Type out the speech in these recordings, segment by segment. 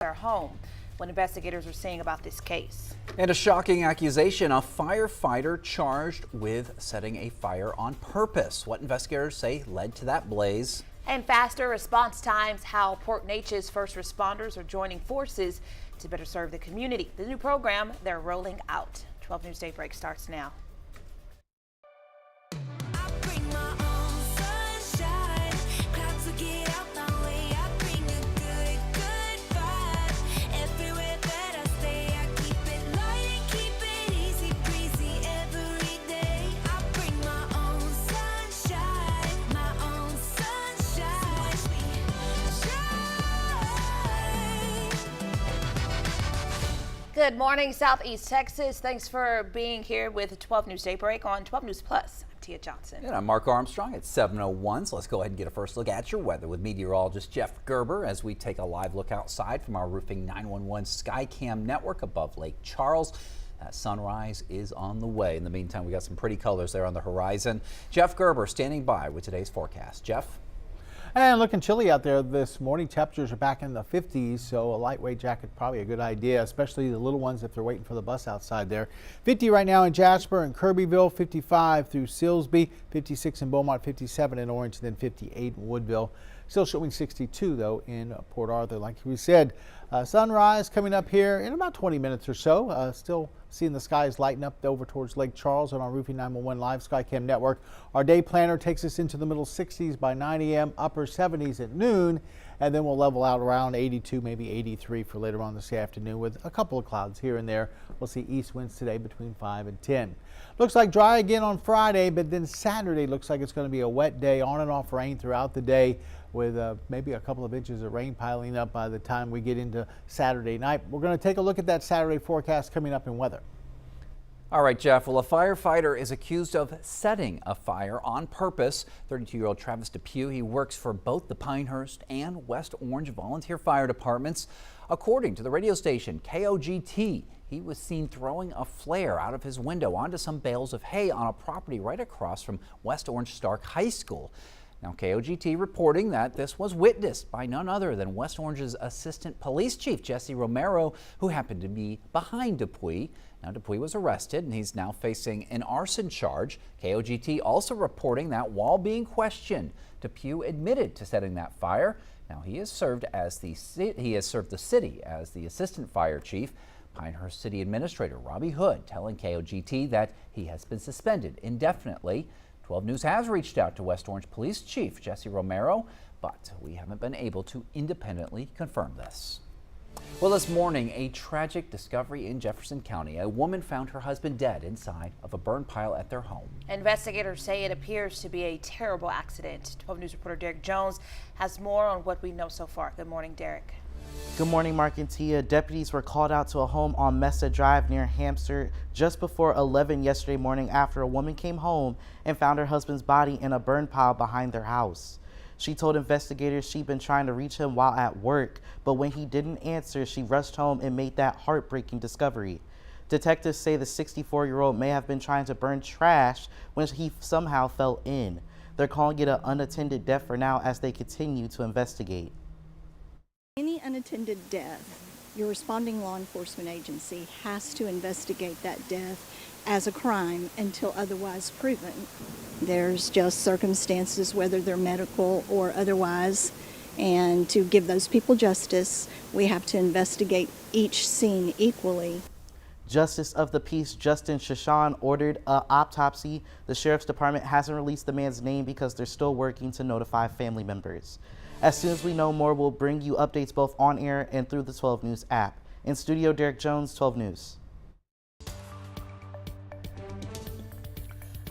their home. What investigators are saying about this case. And a shocking accusation, a firefighter charged with setting a fire on purpose. What investigators say led to that blaze. And faster response times, how Port Neches first responders are joining forces to better serve the community. The new program they're rolling out. 12 News Daybreak starts now. Good morning, Southeast Texas. Thanks for being here with 12 News Daybreak on 12 News Plus. I'm Tia Johnson. And I'm Mark Armstrong at 7:01. So let's go ahead and get a first look at your weather with meteorologist Jeff Gerber as we take a live look outside from our Roofing 911 Skycam network above Lake Charles. That sunrise is on the way. In the meantime, we got some pretty colors there on the horizon. Jeff Gerber standing by with today's forecast. Jeff? And looking chilly out there this morning. Temperatures are back in the 50s, so a lightweight jacket probably a good idea, especially the little ones if they're waiting for the bus outside there. 50 right now in Jasper and Kirbyville, 55 through Silsbee, 56 in Beaumont, 57 in Orange, and then 58 in Woodville. Still showing 62 though in Port Arthur. Like we said, sunrise coming up here in about 20 minutes or so. Still seeing the skies lighten up over towards Lake Charles on our Roofing 911 Live Skycam network. Our day planner takes us into the middle 60s by 9 a.m., upper 70s at noon, and then we'll level out around 82, maybe 83 for later on this afternoon with a couple of clouds here and there. We'll see east winds today between 5 and 10. Looks like dry again on Friday, but then Saturday looks like it's going to be a wet day, on and off rain throughout the day with maybe a couple of inches of rain piling up by the time we get into Saturday night. We're going to take a look at that Saturday forecast coming up in weather. All right, Jeff. Well, a firefighter is accused of setting a fire on purpose. 32-year-old Travis Depew, he works for both the Pinehurst and West Orange volunteer fire departments. According to the radio station KOGT, he was seen throwing a flare out of his window onto some bales of hay on a property right across from West Orange Stark High School. Now, KOGT reporting that this was witnessed by none other than West Orange's Assistant Police Chief, Jesse Romero, who happened to be behind Dupuy. Now, Dupuy was arrested and he's now facing an arson charge. KOGT also reporting that while being questioned, Dupuy admitted to setting that fire. Now, he has served the city as the Assistant Fire Chief. Pinehurst City Administrator Robbie Hood telling KOGT that he has been suspended indefinitely. 12 News has reached out to West Orange Police Chief Jesse Romero, but we haven't been able to independently confirm this. Well, this morning, a tragic discovery in Jefferson County. A woman found her husband dead inside of a burn pile at their home. Investigators say it appears to be a terrible accident. 12 News reporter Derek Jones has more on what we know so far. Good morning, Derek. Good morning, Mark and Tia. Deputies were called out to a home on Mesa Drive near Hampshire just before 11 yesterday morning after a woman came home and found her husband's body in a burn pile behind their house. She told investigators she'd been trying to reach him while at work, but when he didn't answer, she rushed home and made that heartbreaking discovery. Detectives say the 64-year-old may have been trying to burn trash when he somehow fell in. They're calling it an unattended death for now as they continue to investigate. Any unattended death, your responding law enforcement agency has to investigate that death as a crime until otherwise proven. There's just circumstances, whether they're medical or otherwise, and to give those people justice, we have to investigate each scene equally. Justice of the Peace Justin Shashan ordered an autopsy. The Sheriff's Department hasn't released the man's name because they're still working to notify family members. As soon as we know more, we'll bring you updates both on air and through the 12 News app. In studio, Derek Jones, 12 News.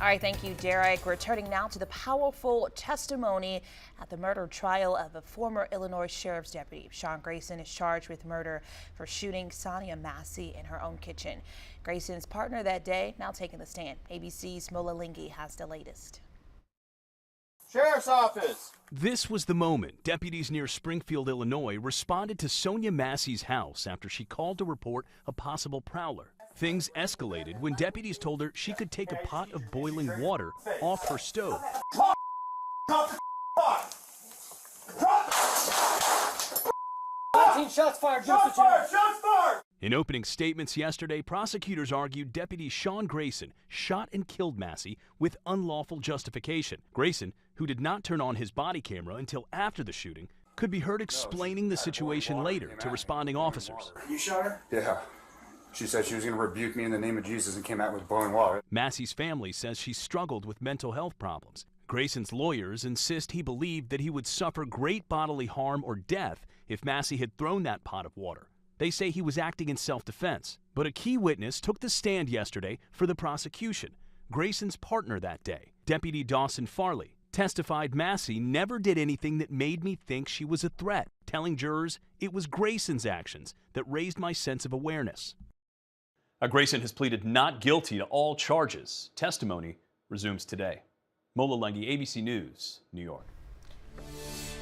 All right, thank you, Derek. We're turning now to the powerful testimony at the murder trial of a former Illinois Sheriff's deputy. Sean Grayson is charged with murder for shooting Sonia Massey in her own kitchen. Grayson's partner that day now taking the stand. ABC's Mola Lingi has the latest. Sheriff's Office. This was the moment deputies near Springfield, Illinois responded to Sonia Massey's house after she called to report a possible prowler. Things escalated when deputies told her she could take a pot of boiling water off her stove. Shots fired! Shots fired! Shots fired! In opening statements yesterday, prosecutors argued Deputy Sean Grayson shot and killed Massey with unlawful justification. Grayson, who did not turn on his body camera until after the shooting, could be heard explaining the situation later to responding officers. You shot her? Yeah. She said she was going to rebuke me in the name of Jesus and came out with boiling water. Massey's family says she struggled with mental health problems. Grayson's lawyers insist he believed that he would suffer great bodily harm or death if Massey had thrown that pot of water. They say he was acting in self-defense. But a key witness took the stand yesterday for the prosecution. Grayson's partner that day, Deputy Dawson Farley, testified Massey never did anything that made me think she was a threat, telling jurors it was Grayson's actions that raised my sense of awareness. Grayson has pleaded not guilty to all charges. Testimony resumes today. Mola Lengi, ABC News, New York.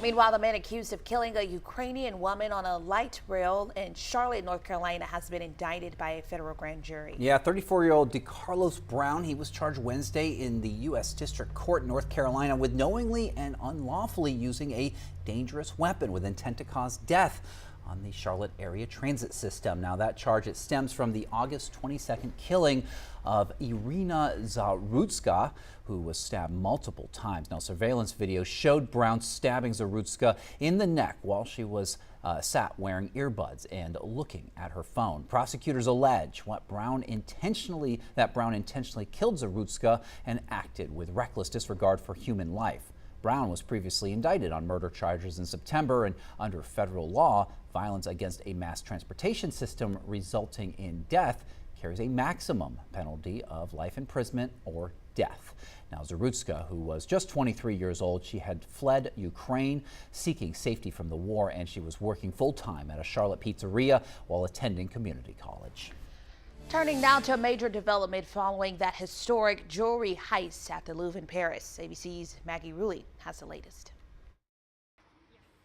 Meanwhile, the man accused of killing a Ukrainian woman on a light rail in Charlotte, North Carolina, has been indicted by a federal grand jury. Yeah, 34-year-old DeCarlos Brown, he was charged Wednesday in the U.S. District Court in North Carolina with knowingly and unlawfully using a dangerous weapon with intent to cause death on the Charlotte area transit system. Now, that charge, it stems from the August 22nd killing of Irina Zarutska, who was stabbed multiple times. Now, surveillance video showed Brown stabbing Zarutska in the neck while she was sat wearing earbuds and looking at her phone. Prosecutors allege that Brown intentionally killed Zarutska and acted with reckless disregard for human life. Brown was previously indicted on murder charges in September, and under federal law, violence against a mass transportation system resulting in death carries a maximum penalty of life imprisonment or death. Now, Zarutska, who was just 23 years old, she had fled Ukraine seeking safety from the war, and she was working full-time at a Charlotte pizzeria while attending community college. Turning now to a major development following that historic jewelry heist at the Louvre in Paris. ABC's Maggie Rulli has the latest.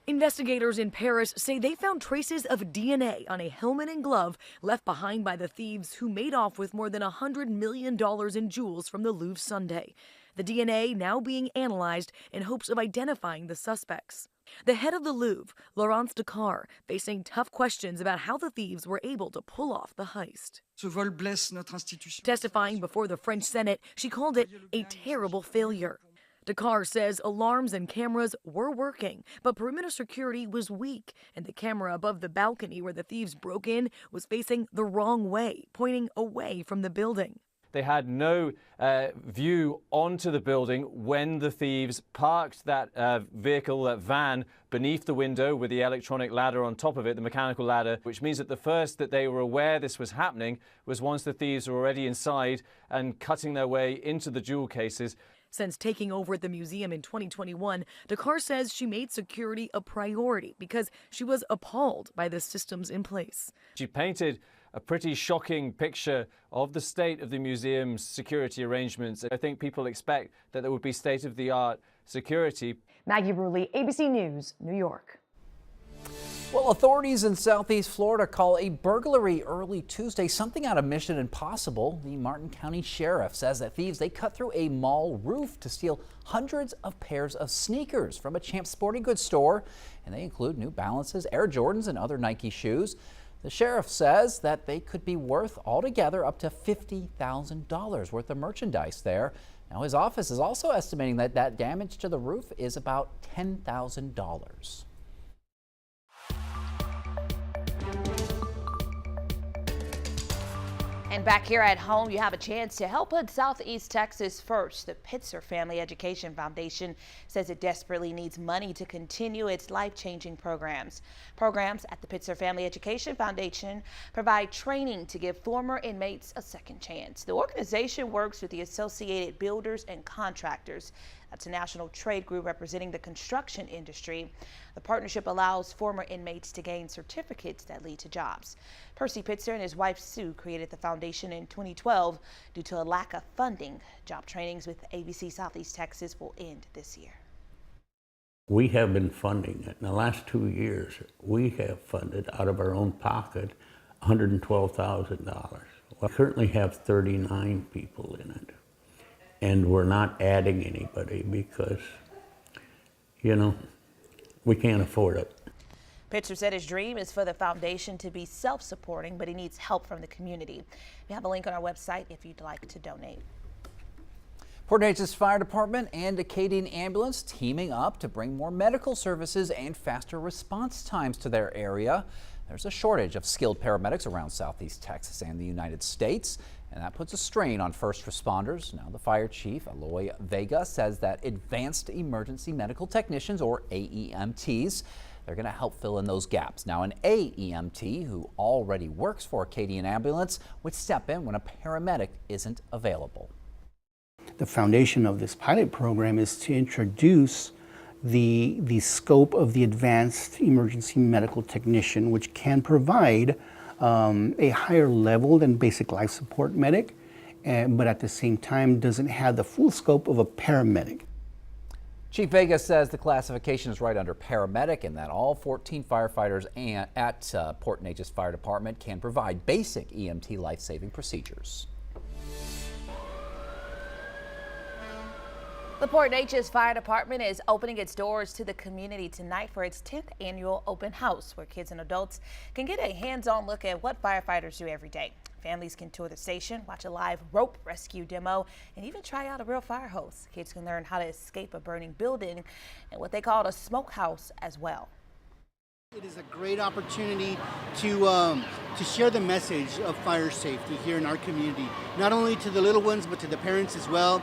Investigators in Paris say they found traces of DNA on a helmet and glove left behind by the thieves who made off with more than $100 million in jewels from the Louvre Sunday. The DNA now being analyzed in hopes of identifying the suspects. The head of the Louvre, Laurence Descartes, facing tough questions about how the thieves were able to pull off the heist. Testifying before the French Senate, she called it a terrible failure. Descartes says alarms and cameras were working, but perimeter security was weak, and the camera above the balcony where the thieves broke in was facing the wrong way, pointing away from the building. They had no view onto the building when the thieves parked that vehicle, that van, beneath the window with the electronic ladder on top of it, the mechanical ladder, which means that the first that they were aware this was happening was once the thieves were already inside and cutting their way into the jewel cases. Since taking over at the museum in 2021, Descartes says she made security a priority because she was appalled by the systems in place. She painted a pretty shocking picture of the state of the museum's security arrangements. I think people expect that there would be state-of-the-art security. Maggie Rulli, ABC News, New York. Well, authorities in Southeast Florida call a burglary early Tuesday something out of Mission Impossible. The Martin County Sheriff says that thieves, they cut through a mall roof to steal hundreds of pairs of sneakers from a Champs Sporting Goods store, and they include New Balances, Air Jordans, and other Nike shoes. The sheriff says that they could be worth altogether up to $50,000 worth of merchandise there. Now, his office is also estimating that that damage to the roof is about $10,000. And back here at home, you have a chance to help put Southeast Texas first. The Pitzer Family Education Foundation says it desperately needs money to continue its life-changing programs. Programs at the Pitzer Family Education Foundation provide training to give former inmates a second chance. The organization works with the Associated Builders and Contractors. That's a national trade group representing the construction industry. The partnership allows former inmates to gain certificates that lead to jobs. Percy Pitzer and his wife Sue created the foundation in 2012 due to a lack of funding. Job trainings with ABC Southeast Texas will end this year. We have been funding it. In the last 2 years, we have funded out of our own pocket $112,000. We currently have 39 people in it. And we're not adding anybody because, you know, we can't afford it. Pitzer said his dream is for the foundation to be self-supporting, but he needs help from the community. We have a link on our website if you'd like to donate. Port Neches Fire Department and Acadian Ambulance teaming up to bring more medical services and faster response times to their area. There's a shortage of skilled paramedics around Southeast Texas and the United States, and that puts a strain on first responders. Now, the fire chief, Eloy Vega, says that advanced emergency medical technicians, or AEMTs, they're going to help fill in those gaps. Now, an AEMT who already works for Acadian Ambulance would step in when a paramedic isn't available. The foundation of this pilot program is to introduce the scope of the advanced emergency medical technician, which can provide a higher level than basic life support medic, but at the same time doesn't have the full scope of a paramedic. Chief Vega says the classification is right under paramedic and that all 14 firefighters at Port Neches Fire Department can provide basic EMT life-saving procedures. The Port Neches Fire Department is opening its doors to the community tonight for its 10th annual open house, where kids and adults can get a hands-on look at what firefighters do every day. Families can tour the station, watch a live rope rescue demo, and even try out a real fire hose. Kids can learn how to escape a burning building and what they call a smokehouse as well. It is a great opportunity to share the message of fire safety here in our community, not only to the little ones, but to the parents as well.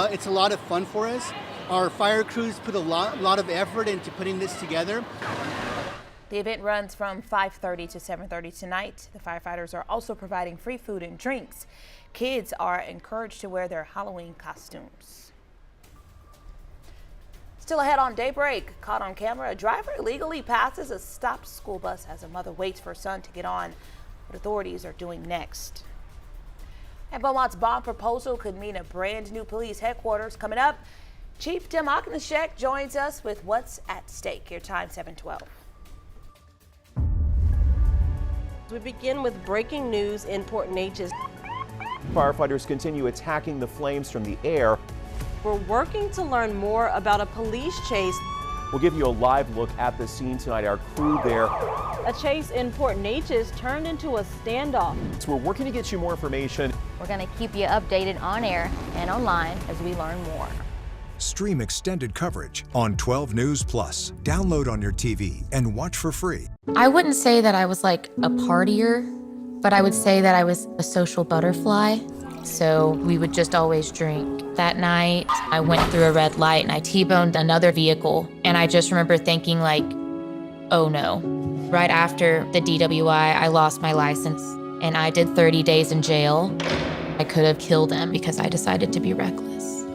It's a lot of fun for us. Our fire crews put a lot of effort into putting this together. The event runs from 5:30 to 7:30 tonight. The firefighters are also providing free food and drinks. Kids are encouraged to wear their Halloween costumes. Still ahead on Daybreak, caught on camera, a driver illegally passes a stopped school bus as a mother waits for her son to get on. What authorities are doing next. And Beaumont's bond proposal could mean a brand new police headquarters coming up. Chief Tim Oknashek joins us with what's at stake. Your time 7:12. We begin with breaking news in Port Neches. Firefighters continue attacking the flames from the air. We're working to learn more about a police chase. We'll give you a live look at the scene tonight. Our crew there. A chase in Port Neches turned into a standoff. So we're working to get you more information. We're going to keep you updated on air and online as we learn more. Stream extended coverage on 12 News Plus. Download on your TV and watch for free. I wouldn't say that I was like a partier, but I would say that I was a social butterfly. So we would just always drink. That night, I went through a red light and I T-boned another vehicle. And I just remember thinking like, oh no. Right after the DWI, I lost my license and I did 30 days in jail. I could have killed him because I decided to be reckless.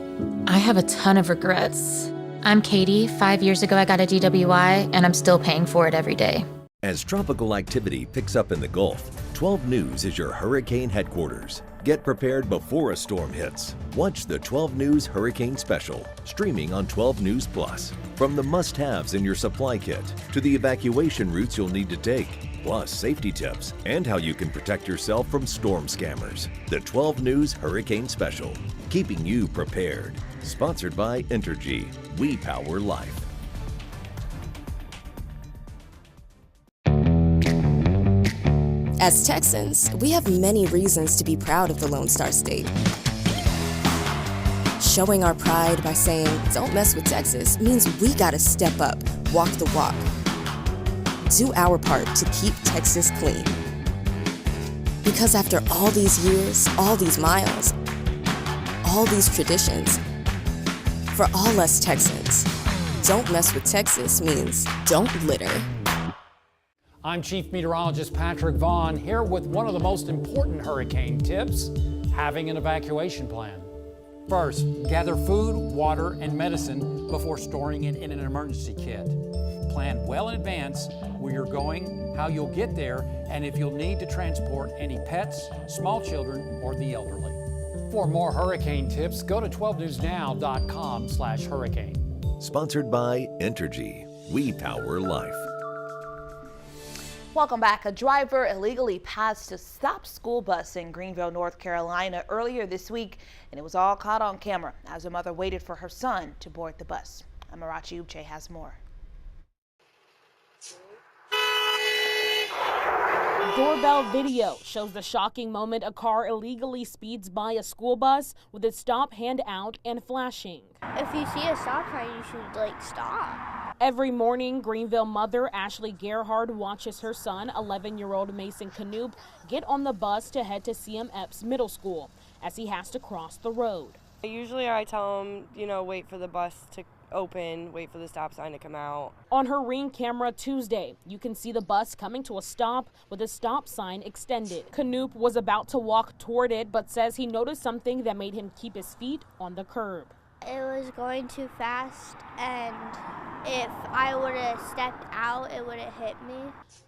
I have a ton of regrets. I'm Katie. 5 years ago, I got a DWI and I'm still paying for it every day. As tropical activity picks up in the Gulf, 12 News is your hurricane headquarters. Get prepared before a storm hits. Watch the 12 News Hurricane Special, streaming on 12 News Plus. From the must-haves in your supply kit to the evacuation routes you'll need to take, plus safety tips and how you can protect yourself from storm scammers. The 12 News Hurricane Special, keeping you prepared. Sponsored by Entergy. We power life. As Texans, we have many reasons to be proud of the Lone Star State. Showing our pride by saying, don't mess with Texas, means we gotta step up, walk the walk. Do our part to keep Texas clean. Because after all these years, all these miles, all these traditions, for all us Texans, don't mess with Texas means don't litter. I'm Chief Meteorologist Patrick Vaughn, here with one of the most important hurricane tips, having an evacuation plan. First, gather food, water, and medicine before storing it in an emergency kit. Plan well in advance where you're going, how you'll get there, and if you'll need to transport any pets, small children, or the elderly. For more hurricane tips, go to 12newsnow.com/hurricane. Sponsored by Entergy. We power life. Welcome back. A driver illegally passed a stopped school bus in Greenville, North Carolina earlier this week, and it was all caught on camera as a mother waited for her son to board the bus. Amarachi Uche has more. Doorbell video shows the shocking moment a car illegally speeds by a school bus with its stop hand out and flashing. If you see a stop sign, you should stop. Every morning, Greenville mother Ashley Gerhard watches her son, 11-year-old Mason Canoop, get on the bus to head to CM Epps Middle School as he has to cross the road. Usually I tell him, wait for the bus to open, wait for the stop sign to come out. On her Ring camera Tuesday, you can see the bus coming to a stop with the stop sign extended. Canoop was about to walk toward it, but says he noticed something that made him keep his feet on the curb. It was going too fast, and if I would have stepped out, it would have hit me.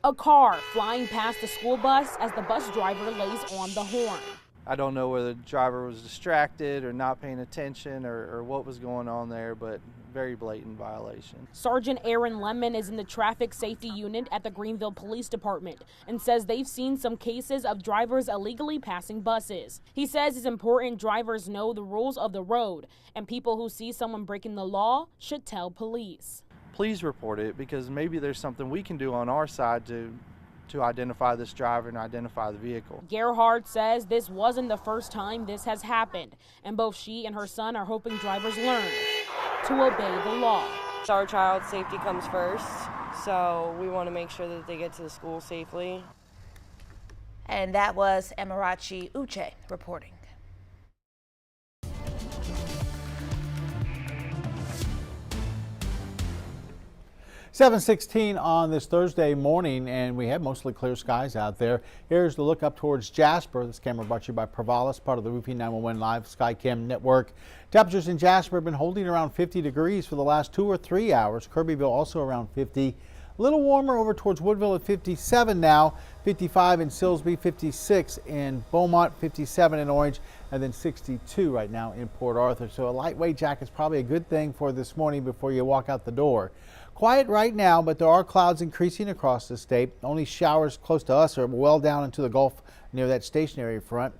A car flying past the school bus as the bus driver lays on the horn. I don't know whether the driver was distracted or not paying attention or what was going on there, but very blatant violation. Sergeant Aaron Lemon is in the traffic safety unit at the Greenville Police Department and says they've seen some cases of drivers illegally passing buses. He says it's important drivers know the rules of the road, and people who see someone breaking the law should tell police. Please report it, because maybe there's something we can do on our side to identify this driver and identify the vehicle. Gerhard says this wasn't the first time this has happened, and both she and her son are hoping drivers learn to obey the law. Our child's safety comes first, so we want to make sure that they get to the school safely. And that was Amarachi Uche reporting. .16 on this Thursday morning, and we have mostly clear skies out there. Here's the look up towards Jasper. This camera brought to you by Provalis, part of the Roofing 911 Live Skycam network. Temperatures in Jasper have been holding around 50 degrees for the last 2 or 3 hours. Kirbyville also around 50. A little warmer over towards Woodville at 57 now. 55 in Silsbee, 56 in Beaumont, 57 in Orange, and then 62 right now in Port Arthur. So a lightweight jacket is probably a good thing for this morning before you walk out the door. Quiet right now, but there are clouds increasing across the state. Only showers close to us are well down into the Gulf near that stationary front.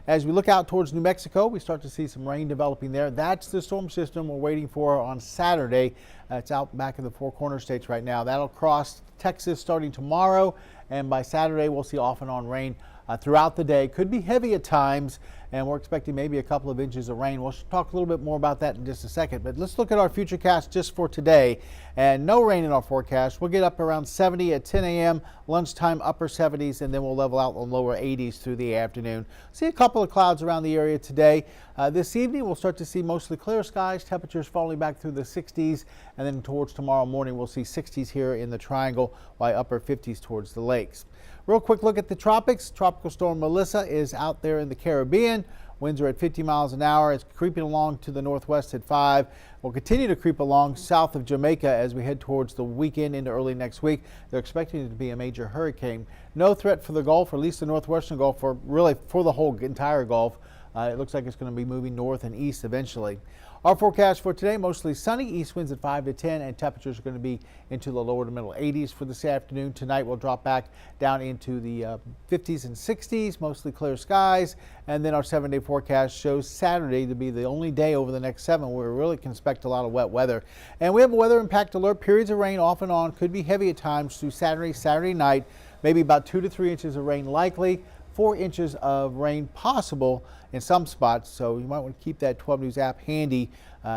As we look out towards New Mexico, we start to see some rain developing there. That's the storm system we're waiting for on Saturday. It's out back in the Four Corner states right now. That'll cross Texas starting tomorrow, and by Saturday we'll see off and on rain throughout the day. Could be heavy at times, and we're expecting maybe a couple of inches of rain. We'll talk a little bit more about that in just a second, but let's look at our future cast just for today. And no rain in our forecast. We'll get up around 70 at 10 a.m., lunchtime upper 70s, and then we'll level out on lower 80s through the afternoon. See a couple of clouds around the area today. This evening we'll start to see mostly clear skies, temperatures falling back through the 60s, and then towards tomorrow morning we'll see 60s here in the Triangle, while upper 50s towards the lakes. Real quick look at the tropics. Tropical storm Melissa is out there in the Caribbean. Winds are at 50 miles an hour. It's creeping along to the northwest at 5. We'll continue to creep along south of Jamaica as we head towards the weekend into early next week. They're expecting it to be a major hurricane. No threat for the Gulf, or at least the northwestern Gulf, or really for the whole entire Gulf. It looks like it's going to be moving north and east eventually. Our forecast for today, mostly sunny, east winds at 5 to 10, and temperatures are going to be into the lower to middle 80s for this afternoon. Tonight we'll drop back down into the 50s and 60s, mostly clear skies. And then our 7-day forecast shows Saturday to be the only day over the next 7 where we really can expect a lot of wet weather. And we have a weather impact alert. Periods of rain off and on, could be heavy at times through Saturday night. Maybe about 2 to 3 inches of rain likely. 4 inches of rain possible in some spots, so you might want to keep that 12 News app handy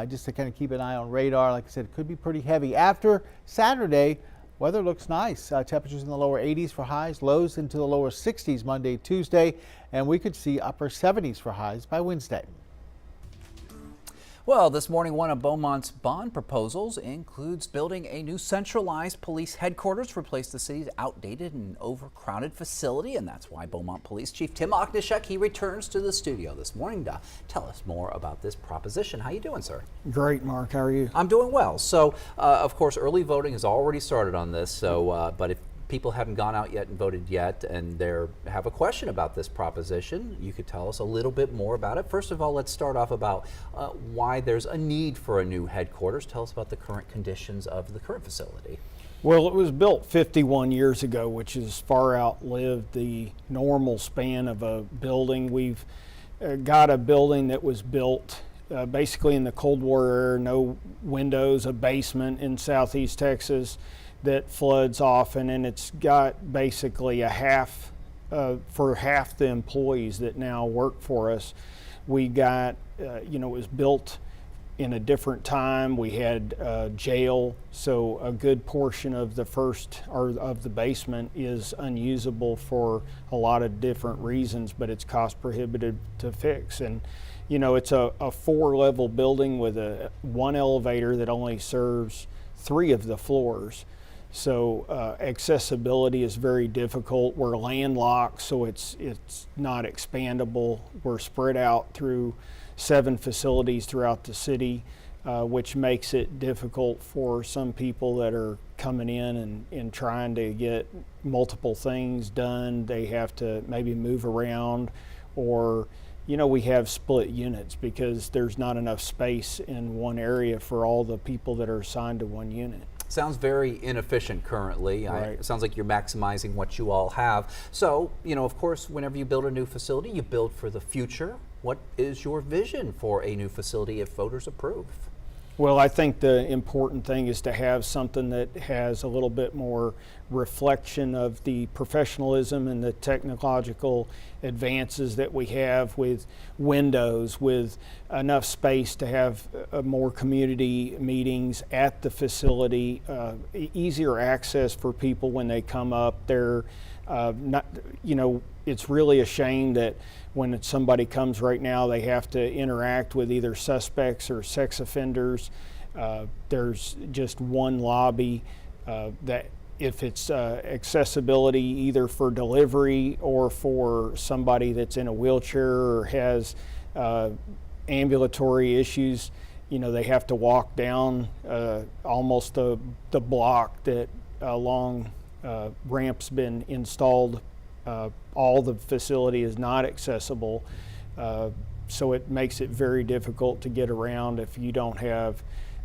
just to kind of keep an eye on radar. Like I said, it could be pretty heavy. After Saturday, weather looks nice. Temperatures in the lower 80s for highs, lows into the lower 60s Monday, Tuesday, and we could see upper 70s for highs by Wednesday. Well, this morning, one of Beaumont's bond proposals includes building a new centralized police headquarters to replace the city's outdated and overcrowded facility. And that's why Beaumont Police Chief Tim Oknishek, he returns to the studio this morning to tell us more about this proposition. How you doing, sir? Great, Mark. How are you? I'm doing well. So, of course, early voting has already started on this. So, but if people haven't gone out yet and voted yet and they have a question about this proposition, you could tell us a little bit more about it. First of all, let's start off about why there's a need for a new headquarters. Tell us about the current conditions of the current facility. Well, it was built 51 years ago, which has far outlived the normal span of a building. We've got a building that was built basically in the Cold War era, no windows, a basement in Southeast Texas. that floods often, and it's got basically a half, for half the employees that now work for us. We got, it was built in a different time. We had jail, so a good portion of the of the basement is unusable for a lot of different reasons, but it's cost prohibitive to fix. And it's a 4-level building with one elevator that only serves 3 of the floors. So accessibility is very difficult. We're landlocked, so it's not expandable. We're spread out through 7 facilities throughout the city, which makes it difficult for some people that are coming in and trying to get multiple things done. They have to maybe move around, or we have split units because there's not enough space in one area for all the people that are assigned to one unit. Sounds very inefficient currently. Right. It sounds like you're maximizing what you all have. So, of course, whenever you build a new facility, you build for the future. What is your vision for a new facility if voters approve? Well, I think the important thing is to have something that has a little bit more reflection of the professionalism and the technological advances that we have, with windows, with enough space to have more community meetings at the facility, easier access for people when they come up. They're not, it's really a shame that when somebody comes right now, they have to interact with either suspects or sex offenders. There's just one lobby that, if it's accessibility either for delivery or for somebody that's in a wheelchair or has ambulatory issues, they have to walk down almost the block that long ramp's been installed. All the facility is not accessible, so it makes it very difficult to get around if you don't have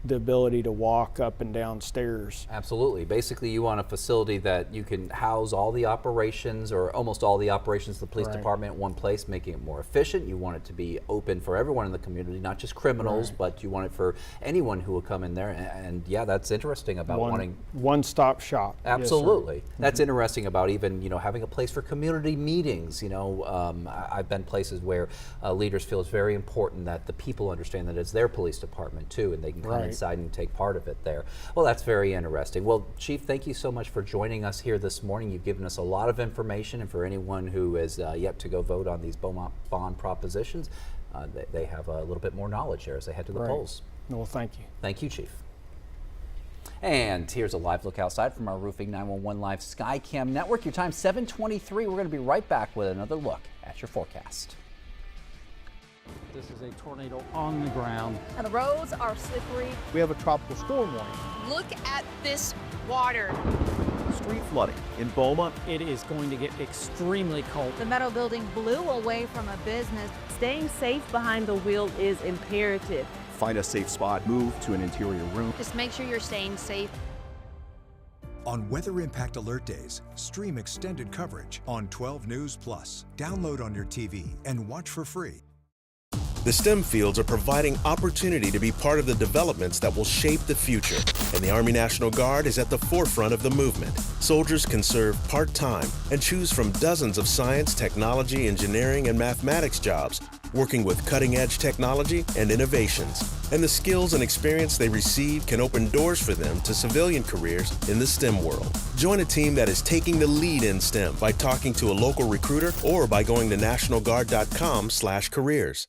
the ability to walk up and down stairs. Absolutely. Basically, you want a facility that you can house all the operations, or almost all the operations of the police department in one place, making it more efficient. You want it to be open for everyone in the community, not just criminals, but you want it for anyone who will come in there. And yeah, that's interesting about wanting one-stop shop. Absolutely. Yes, that's interesting about even, having a place for community meetings. I've been places where leaders feel it's very important that the people understand that it's their police department too, and they can come inside and take part of it there. Well, that's very interesting. Well, Chief, thank you so much for joining us here this morning. You've given us a lot of information, and for anyone who is yet to go vote on these Beaumont bond propositions, they have a little bit more knowledge there as they head to the polls. Well, thank you. Thank you, Chief. And here's a live look outside from our Roofing 911 Live Skycam network. Your time 7:23. We're going to be right back with another look at your forecast. This is a tornado on the ground. And the roads are slippery. We have a tropical storm warning. Look at this water. Street flooding in Beaumont. It is going to get extremely cold. The metal building blew away from a business. Staying safe behind the wheel is imperative. Find a safe spot, move to an interior room. Just make sure you're staying safe. On Weather Impact Alert Days, stream extended coverage on 12 News Plus. Download on your TV and watch for free. The STEM fields are providing opportunity to be part of the developments that will shape the future, and the Army National Guard is at the forefront of the movement. Soldiers can serve part-time and choose from dozens of science, technology, engineering, and mathematics jobs, working with cutting-edge technology and innovations. And the skills and experience they receive can open doors for them to civilian careers in the STEM world. Join a team that is taking the lead in STEM by talking to a local recruiter or by going to nationalguard.com/careers.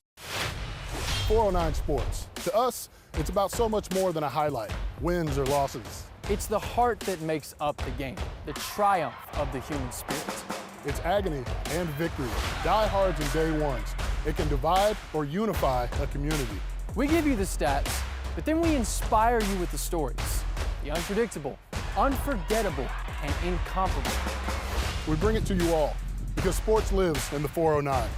409 Sports. To us, it's about so much more than a highlight, wins or losses. It's the heart that makes up the game, the triumph of the human spirit. It's agony and victory, diehards and day ones. It can divide or unify a community. We give you the stats, but then we inspire you with the stories. The unpredictable, unforgettable, and incomparable. We bring it to you all because sports lives in the 409.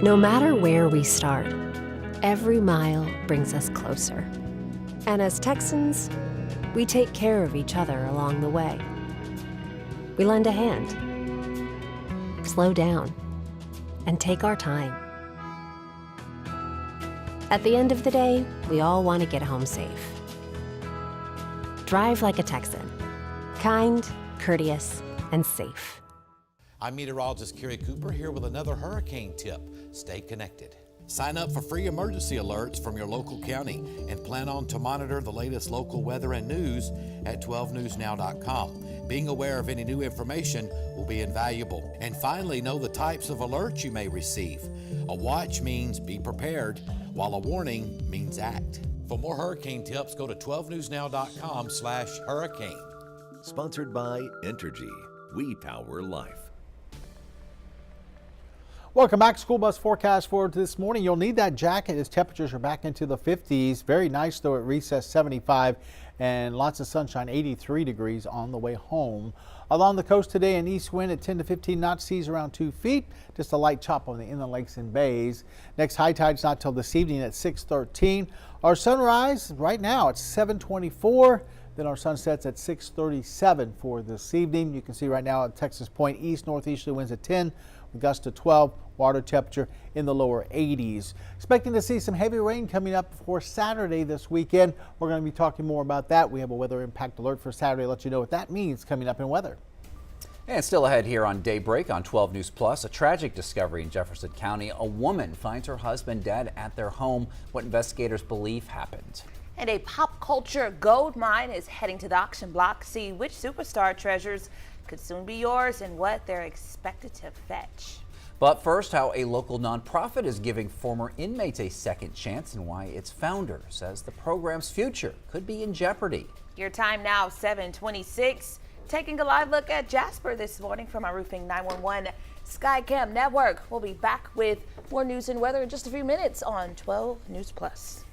No matter where we start, every mile brings us closer. And as Texans, we take care of each other along the way. We lend a hand, slow down, and take our time. At the end of the day, we all want to get home safe. Drive like a Texan. Kind, courteous, and safe. I'm meteorologist Kerry Cooper here with another hurricane tip. Stay connected. Sign up for free emergency alerts from your local county and plan on to monitor the latest local weather and news at 12newsnow.com. Being aware of any new information will be invaluable. And finally, know the types of alerts you may receive. A watch means be prepared, while a warning means act. For more hurricane tips, go to 12newsnow.com/hurricane. Sponsored by Entergy. We power life. Welcome back. School bus forecast for this morning. You'll need that jacket as temperatures are back into the 50s. Very nice though at recess, 75, and lots of sunshine, 83 degrees on the way home. Along the coast today, an east wind at 10 to 15 knots, seas around 2 feet. Just a light chop on the inland lakes and bays. Next high tide's not till this evening at 6:13. Our sunrise right now at 7:24. Then our sun sets at 6:37 for this evening. You can see right now at Texas Point, east northeasterly winds at 10. Gust to 12, water temperature in the lower 80s. Expecting to see some heavy rain coming up for Saturday this weekend. We're going to be talking more about that. We have a weather impact alert for Saturday. Let you know what that means coming up in weather. And still ahead here on Daybreak on 12 News Plus, a tragic discovery in Jefferson County. A woman finds her husband dead at their home. What investigators believe happened. And a pop culture gold mine is heading to the auction block. See which superstar treasures could soon be yours and what they're expected to fetch. But first, how a local nonprofit is giving former inmates a second chance and why its founder says the program's future could be in jeopardy. Your time now, 7:26. Taking a live look at Jasper this morning from our Roofing 911 SkyCam network. We'll be back with more news and weather in just a few minutes on 12 News Plus.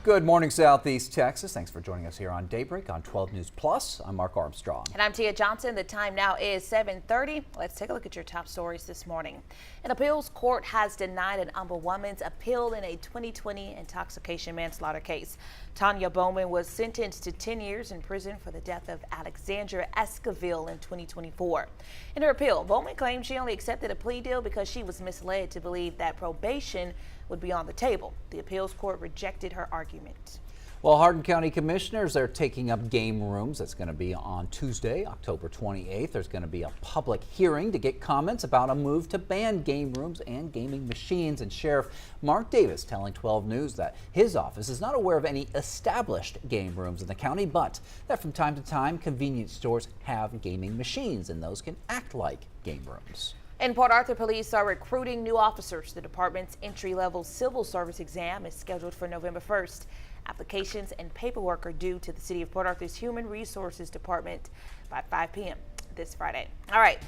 Good morning, Southeast Texas. Thanks for joining us here on Daybreak on 12 News Plus. I'm Mark Armstrong. And I'm Tia Johnson. The time now is 7:30. Let's take a look at your top stories this morning. An appeals court has denied an Humble woman's appeal in a 2020 intoxication manslaughter case. Tanya Bowman was sentenced to 10 years in prison for the death of Alexandra Esquivel in 2024. In her appeal, Bowman claimed she only accepted a plea deal because she was misled to believe that probation would be on the table. The appeals court rejected her argument. Well, Hardin County commissioners are taking up game rooms. That's going to be on Tuesday, October 28th. There's going to be a public hearing to get comments about a move to ban game rooms and gaming machines. And Sheriff Mark Davis telling 12 News that his office is not aware of any established game rooms in the county, but that from time to time convenience stores have gaming machines and those can act like game rooms. In Port Arthur, police are recruiting new officers. The department's entry-level civil service exam is scheduled for November 1st. Applications and paperwork are due to the City of Port Arthur's Human Resources Department by 5 p.m. this Friday. All right,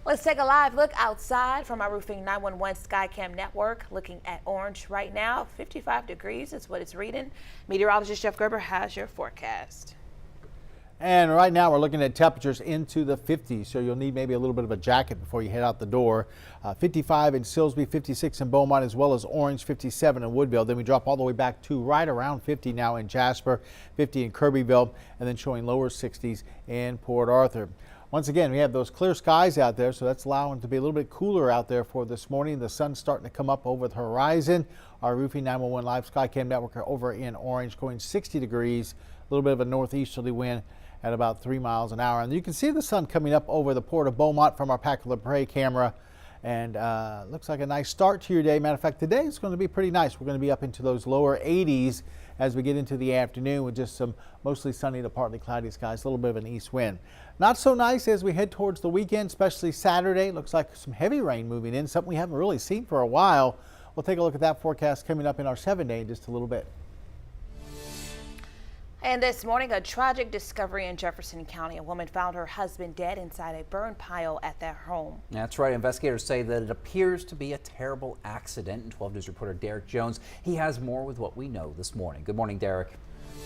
let's take a live look outside from our Roofing 911 Skycam network. Looking at orange right now, 55 degrees is what it's reading. Meteorologist Jeff Gerber has your forecast. And right now we're looking at temperatures into the 50s, so you'll need maybe a little bit of a jacket before you head out the door. 55 in Silsbee, 56 in Beaumont, as well as orange, 57 in Woodville. Then we drop all the way back to right around 50 now in Jasper, 50 in Kirbyville, and then showing lower 60s in Port Arthur. Once again, we have those clear skies out there, so that's allowing it to be a little bit cooler out there for this morning. The sun's starting to come up over the horizon. Our Roofing 911 Live Skycam network over in orange going 60 degrees, a little bit of a northeasterly wind at about 3 miles an hour. And you can see the sun coming up over the Port of Beaumont from our Pack of La Prairie camera. And looks like a nice start to your day. Matter of fact, today is going to be pretty nice. We're going to be up into those lower 80s as we get into the afternoon with just some mostly sunny to partly cloudy skies, a little bit of an east wind. Not so nice as we head towards the weekend, especially Saturday. Looks like some heavy rain moving in, something we haven't really seen for a while. We'll take a look at that forecast coming up in our 7-day in just a little bit. And this morning, a tragic discovery in Jefferson County. A woman found her husband dead inside a burn pile at their home. That's right. Investigators say that it appears to be a terrible accident. And 12 News reporter Derek Jones, he has more with what we know this morning. Good morning, Derek.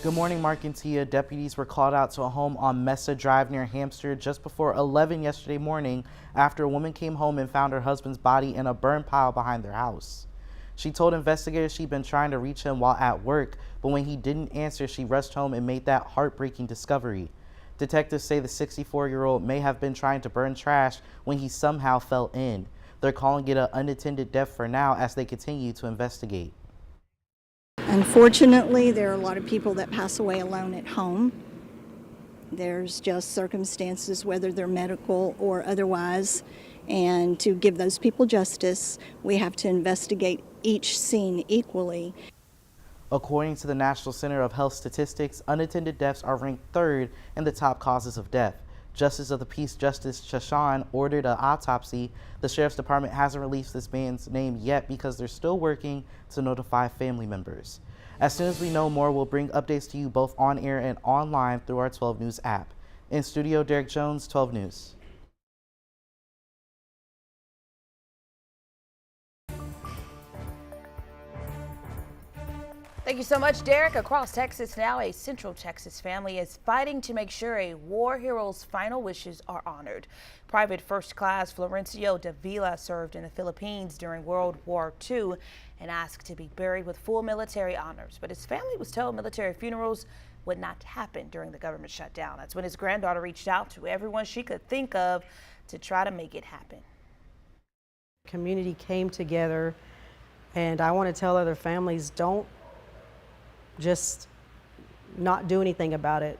Good morning, Mark and Tia. Deputies were called out to a home on Mesa Drive near Hampshire just before 11 yesterday morning after a woman came home and found her husband's body in a burn pile behind their house. She told investigators she'd been trying to reach him while at work, but when he didn't answer, she rushed home and made that heartbreaking discovery. Detectives say the 64-year-old may have been trying to burn trash when he somehow fell in. They're calling it an unattended death for now as they continue to investigate. Unfortunately, there are a lot of people that pass away alone at home. There's just circumstances, whether they're medical or otherwise, and to give those people justice, we have to investigate each scene equally. According to the National Center of Health Statistics, unattended deaths are ranked 3rd in the top causes of death. Justice of the Peace Justice Chashan ordered an autopsy. The Sheriff's Department hasn't released this man's name yet because they're still working to notify family members. As soon as we know more, we'll bring updates to you both on air and online through our 12 News app. In studio, Derek Jones, 12 News. Thank you so much, Derek. Across Texas now, a Central Texas family is fighting to make sure a war hero's final wishes are honored. Private First Class Florencio Davila served in the Philippines during World War II and asked to be buried with full military honors. But his family was told military funerals would not happen during the government shutdown. That's when his granddaughter reached out to everyone she could think of to try to make it happen. Community came together, and I want to tell other families, don't just not do anything about it.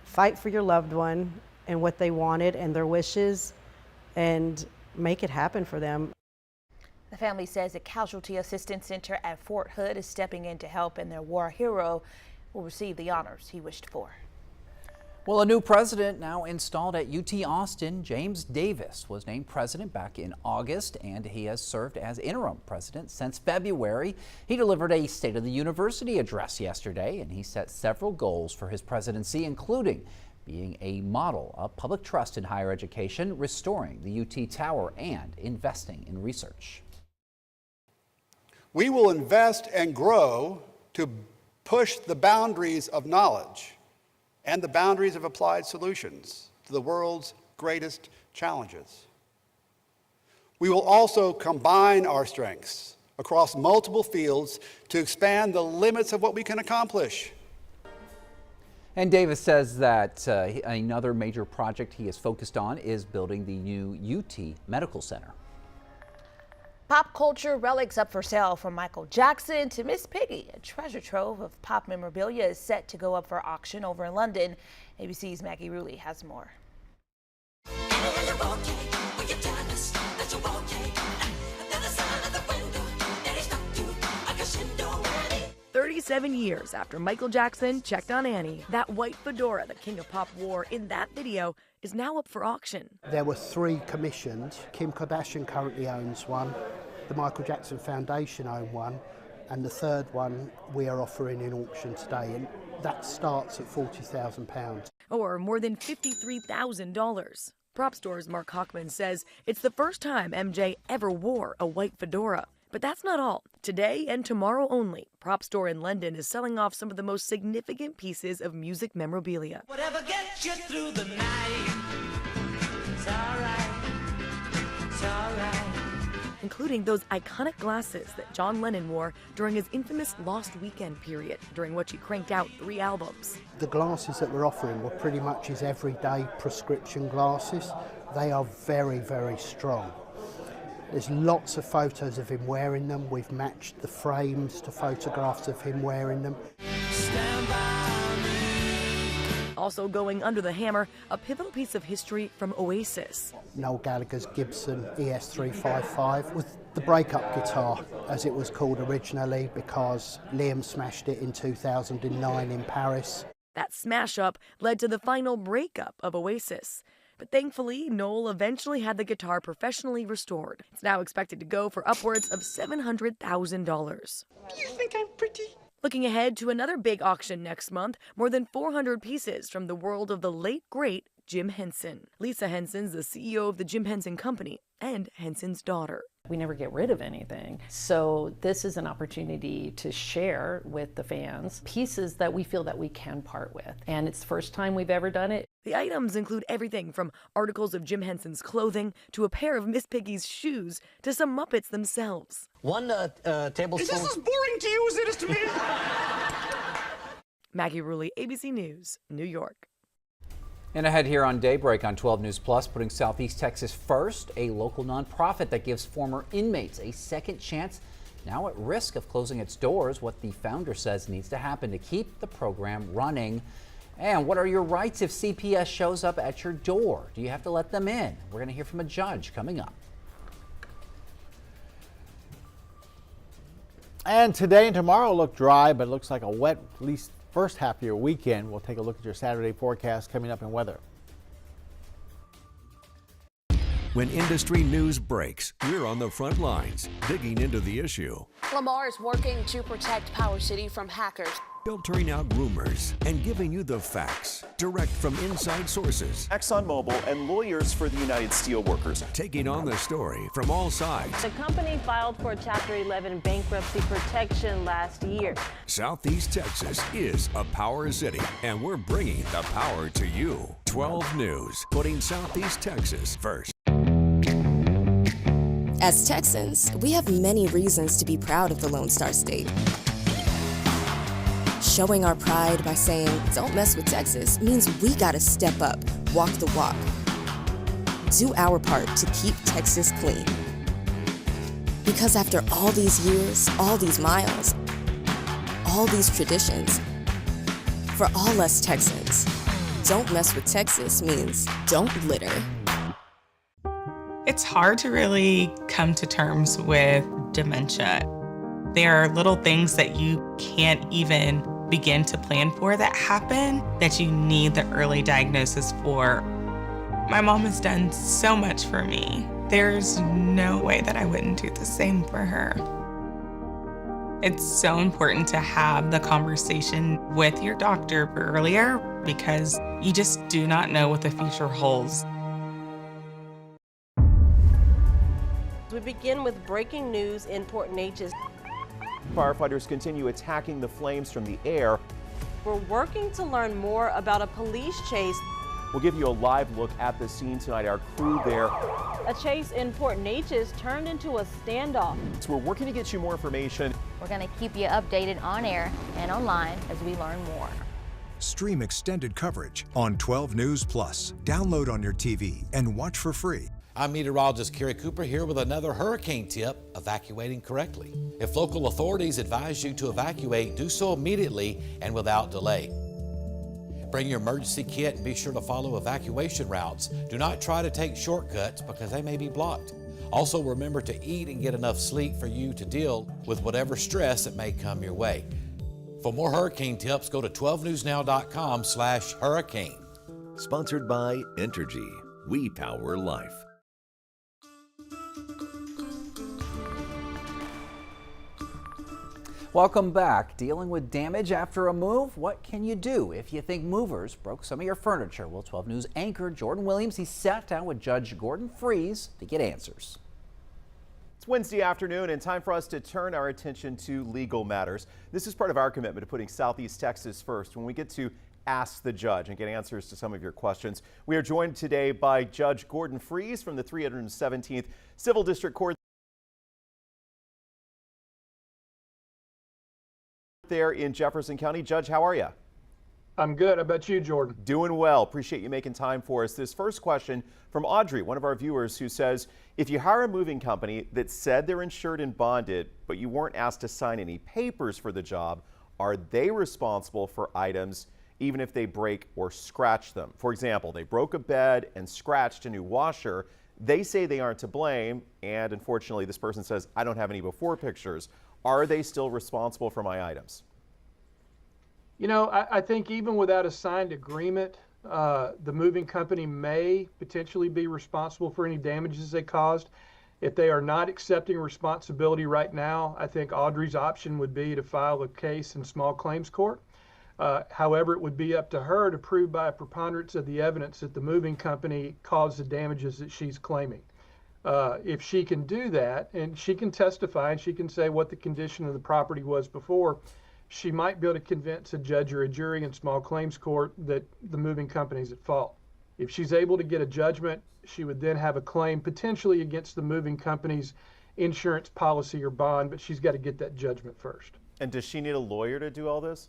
Fight for your loved one and what they wanted and their wishes, and make it happen for them. The family says the Casualty Assistance Center at Fort Hood is stepping in to help, and their war hero will receive the honors he wished for. Well, a new president now installed at UT Austin. James Davis was named president back in August, and he has served as interim president since February. He delivered a State of the University address yesterday, and he set several goals for his presidency, including being a model of public trust in higher education, restoring the UT Tower, and investing in research. We will invest and grow to push the boundaries of knowledge and the boundaries of applied solutions to the world's greatest challenges. We will also combine our strengths across multiple fields to expand the limits of what we can accomplish. And Davis says that another major project he is focused on is building the new UT Medical Center. Pop culture relics up for sale, from Michael Jackson to Miss Piggy. A treasure trove of pop memorabilia is set to go up for auction over in London. ABC's Maggie Rulli has more. 37 years after Michael Jackson checked on Annie, that white fedora the king of pop wore in that video is now up for auction. There were 3 commissioned. Kim Kardashian currently owns one, the Michael Jackson Foundation own one, and the 3rd one we are offering in auction today, and that starts at £40,000. Or more than $53,000. Prop Store's Mark Hochman says it's the first time MJ ever wore a white fedora. But that's not all. Today and tomorrow only, Prop Store in London is selling off some of the most significant pieces of music memorabilia. Whatever gets you through the night, it's alright, it's alright. Including those iconic glasses that John Lennon wore during his infamous Lost Weekend period, during which he cranked out 3 albums. The glasses that we're offering were pretty much his everyday prescription glasses. They are very, very strong. There's lots of photos of him wearing them. We've matched the frames to photographs of him wearing them. Also going under the hammer, a pivotal piece of history from Oasis. Noel Gallagher's Gibson ES355 with the breakup guitar, as it was called originally, because Liam smashed it in 2009 in Paris. That smash-up led to the final breakup of Oasis. But thankfully, Noel eventually had the guitar professionally restored. It's now expected to go for upwards of $700,000. Do you think I'm pretty? Looking ahead to another big auction next month, more than 400 pieces from the world of the late, great Jim Henson. Lisa Henson's the CEO of the Jim Henson Company and Henson's daughter. We never get rid of anything. So this is an opportunity to share with the fans pieces that we feel that we can part with. And it's the first time we've ever done it. The items include everything from articles of Jim Henson's clothing to a pair of Miss Piggy's shoes to some Muppets themselves. 1 tablespoon. Is this as boring to you as it is to me? Maggie Rulli, ABC News, New York. And ahead here on Daybreak on 12 News Plus, putting Southeast Texas first, a local nonprofit that gives former inmates a second chance, now at risk of closing its doors. What the founder says needs to happen to keep the program running. And what are your rights if CPS shows up at your door? Do you have to let them in? We're going to hear from a judge coming up. And today and tomorrow look dry, but it looks like a wet, at least first half of your weekend. We'll take a look at your Saturday forecast coming up in weather. When industry news breaks, we're on the front lines, digging into the issue. Lamar is working to protect Power City from hackers, Filtering out rumors and giving you the facts direct from inside sources. ExxonMobil and lawyers for the United Steelworkers Taking on the story from all sides. The company filed for Chapter 11 bankruptcy protection last year. Southeast Texas is a power city, and we're bringing the power to you. 12 News, putting Southeast Texas first. As Texans, we have many reasons to be proud of the Lone Star State. Showing our pride by saying, "Don't mess with Texas," means we gotta step up, walk the walk. Do our part to keep Texas clean. Because after all these years, all these miles, all these traditions, for all us Texans, "Don't mess with Texas" means don't litter. It's hard to really come to terms with dementia. There are little things that you can't even begin to plan for that happen that you need the early diagnosis for. My mom has done so much for me. There's no way that I wouldn't do the same for her. It's so important to have the conversation with your doctor earlier because you just do not know what the future holds. We begin with breaking news in Port Neches. Firefighters continue attacking the flames from the air. We're working to learn more about a police chase. We'll give you a live look at the scene tonight. Our crew there. A chase in Port Neches turned into a standoff. So we're working to get you more information. We're going to keep you updated on air and online as we learn more. Stream extended coverage on 12 News Plus. Download on your TV and watch for free. I'm meteorologist Kerry Cooper here with another hurricane tip, evacuating correctly. If local authorities advise you to evacuate, do so immediately and without delay. Bring your emergency kit and be sure to follow evacuation routes. Do not try to take shortcuts because they may be blocked. Also, remember to eat and get enough sleep for you to deal with whatever stress that may come your way. For more hurricane tips, go to 12newsnow.com/hurricane. Sponsored by Entergy. We power life. Welcome back. Dealing with damage after a move? What can you do if you think movers broke some of your furniture? Well, 12 News anchor Jordan Williams, he sat down with Judge Gordon Freese to get answers. It's Wednesday afternoon and time for us to turn our attention to legal matters. This is part of our commitment to putting Southeast Texas first when we get to Ask the Judge and get answers to some of your questions. We are joined today by Judge Gordon Freese from the 317th Civil District Court there in Jefferson County. Judge, how are you? I'm good. How about you, Jordan? Doing well. Appreciate you making time for us. This first question from Audrey, one of our viewers, who says, if you hire a moving company that said they're insured and bonded, but you weren't asked to sign any papers for the job, are they responsible for items even if they break or scratch them? For example, they broke a bed and scratched a new washer. They say they aren't to blame, and unfortunately this person says, I don't have any before pictures. Are they still responsible for my items? You know, I think even without a signed agreement, the moving company may potentially be responsible for any damages they caused. If they are not accepting responsibility right now, I think Audrey's option would be to file a case in small claims court. However, it would be up to her to prove by a preponderance of the evidence that the moving company caused the damages that she's claiming. If she can do that, and she can testify and she can say what the condition of the property was before, she might be able to convince a judge or a jury in small claims court that the moving company is at fault. If she's able to get a judgment, she would then have a claim potentially against the moving company's insurance policy or bond, but she's got to get that judgment first. And does she need a lawyer to do all this?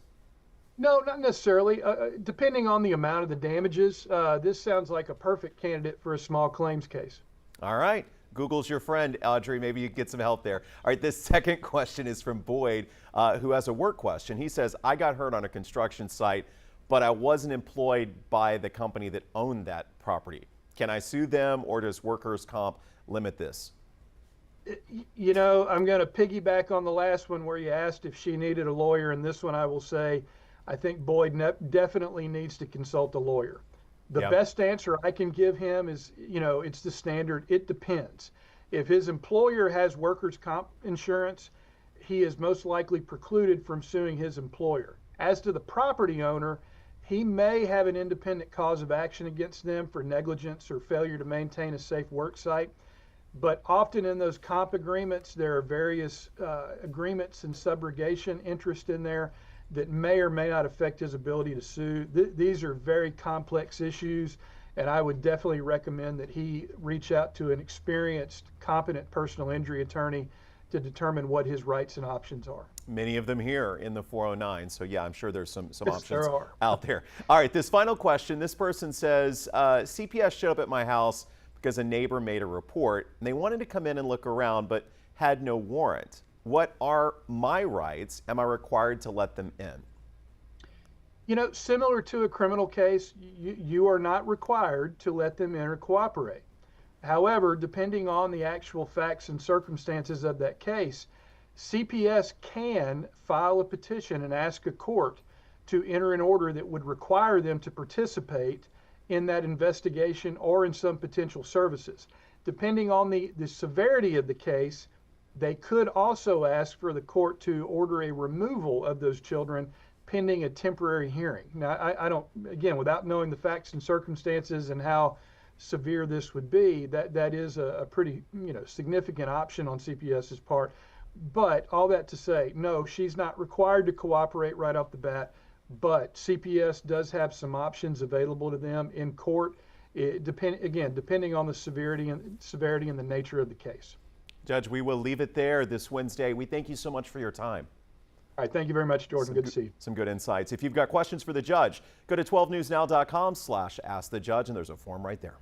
No, not necessarily. Depending on the amount of the damages, this sounds like a perfect candidate for a small claims case. All right. Google's your friend, Audrey. Maybe you can get some help there. All right, this second question is from Boyd, who has a work question. He says, I got hurt on a construction site, but I wasn't employed by the company that owned that property. Can I sue them, or does workers' comp limit this? You know, I'm going to piggyback on the last one where you asked if she needed a lawyer, and this one I will say, I think Boyd definitely needs to consult a lawyer. The best answer I can give him is, you know, it's the standard, it depends. If his employer has workers' comp insurance, he is most likely precluded from suing his employer. As to the property owner, he may have an independent cause of action against them for negligence or failure to maintain a safe work site. But often in those comp agreements, there are various agreements and subrogation interest in there that may or may not affect his ability to sue. These are very complex issues, and I would definitely recommend that he reach out to an experienced, competent personal injury attorney to determine what his rights and options are. Many of them here in the 409, so yeah, I'm sure there's some Yes, options there are. out there. All right, this final question, this person says, CPS showed up at my house because a neighbor made a report, and they wanted to come in and look around, but had no warrant. What are my rights? Am I required to let them in? You know, similar to a criminal case, you are not required to let them in or cooperate. However, depending on the actual facts and circumstances of that case, CPS can file a petition and ask a court to enter an order that would require them to participate in that investigation or in some potential services. Depending on the severity of the case, they could also ask for the court to order a removal of those children pending a temporary hearing. Now, I don't, again, without knowing the facts and circumstances and how severe this would be, that is a pretty, you know, significant option on CPS's part. But all that to say, no, she's not required to cooperate right off the bat, but CPS does have some options available to them in court, depending on the severity and the nature of the case. Judge, we will leave it there this Wednesday. We thank you so much for your time. All right, thank you very much, Jordan. Good to see you. Some good insights. If you've got questions for the judge, go to 12newsnow.com/askthejudge, and there's a form right there.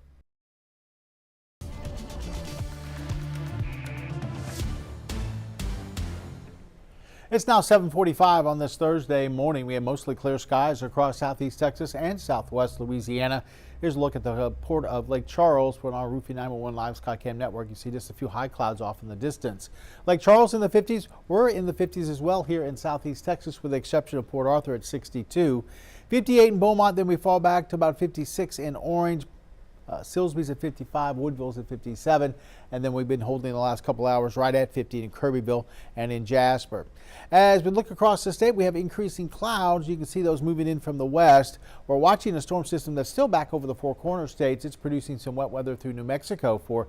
It's now 7:45 on this Thursday morning. We have mostly clear skies across southeast Texas and southwest Louisiana. Here's a look at the port of Lake Charles from our Roofing 911 Live Skycam network. You see just a few high clouds off in the distance. Lake Charles in the 50s. We're in the 50s as well here in southeast Texas, with the exception of Port Arthur at 62. 58 in Beaumont, then we fall back to about 56 in Orange. Silsbee's at 55, Woodville's at 57, and then we've been holding the last couple hours right at 50 in Kirbyville and in Jasper. As we look across the state, we have increasing clouds. You can see those moving in from the west. We're watching a storm system that's still back over the Four Corners states. It's producing some wet weather through New Mexico for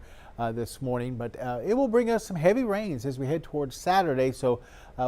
this morning, but it will bring us some heavy rains as we head towards Saturday. So